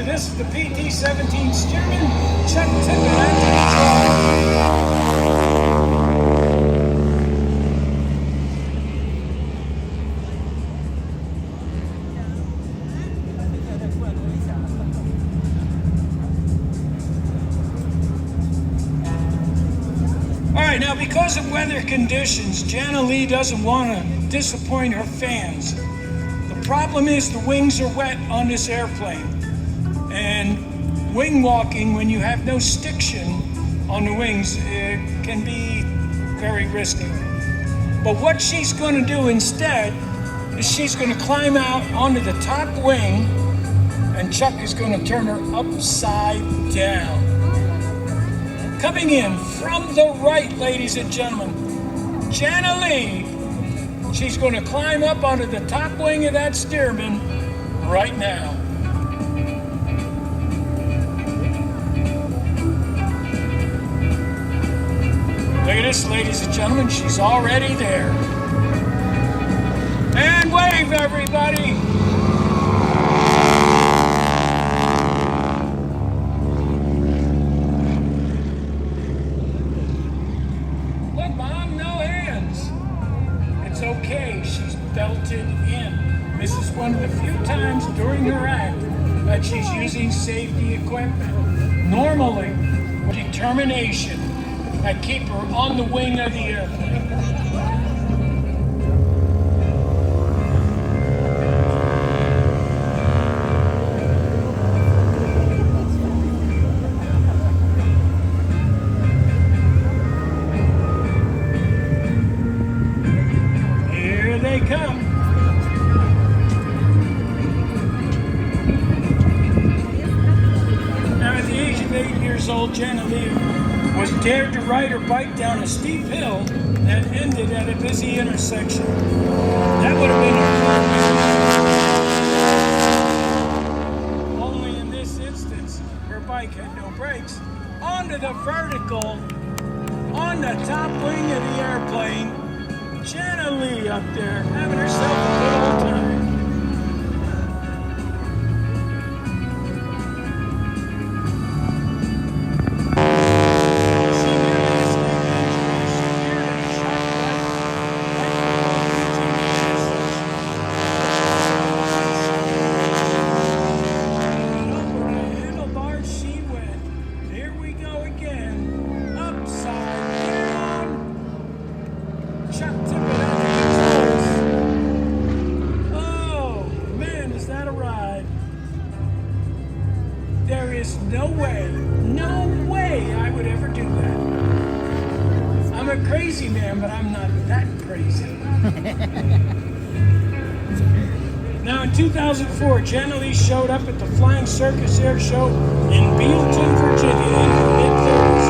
this is the PT-17 Stearman, Chuck Tippett at the All right, now because of weather conditions, Jana Lee doesn't want to disappoint her fans. The problem is the wings are wet on this airplane, and wing walking when you have no stiction on the wings can be very risky. But what she's going to do instead is she's going to climb out onto the top wing, and Chuck is going to turn her upside down. Coming in from the right, ladies and gentlemen, Jana Lee. She's going to climb up onto the top wing of that Stearman right now. Look at this, ladies and gentlemen. She's already there. And wave, everybody. Look, Mom, no hands. It's okay, she's belted in. This is one of the few times during her act that she's using safety equipment. Normally, determination that keep her on the wing of the airplane. They come. Now, at the age of 8 years old, Jana Lee was dared to ride her bike down a steep hill that ended at a busy intersection. That would have been her only in this instance, her bike had no brakes. Onto the vertical, on the top wing of the airplane, Jana Lee up there, having herself a good old time. Over the handlebars she went. Here we go again. Upside down. Chuck Tippett. There is no way I would ever do that. I'm a crazy man, but I'm not that crazy. Now in 2004, Jana Lee showed up at the Flying Circus Air Show in Bealeton, Virginia in her mid-30s.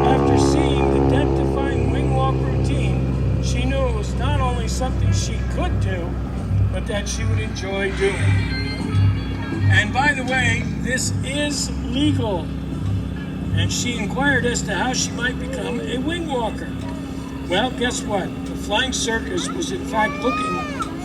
After seeing the death-defying wing walk routine, she knew it was not only something she could do, but that she would enjoy doing. And by the way, this is legal. And she inquired as to how she might become a wing walker. Well, guess what? The Flying Circus was in fact looking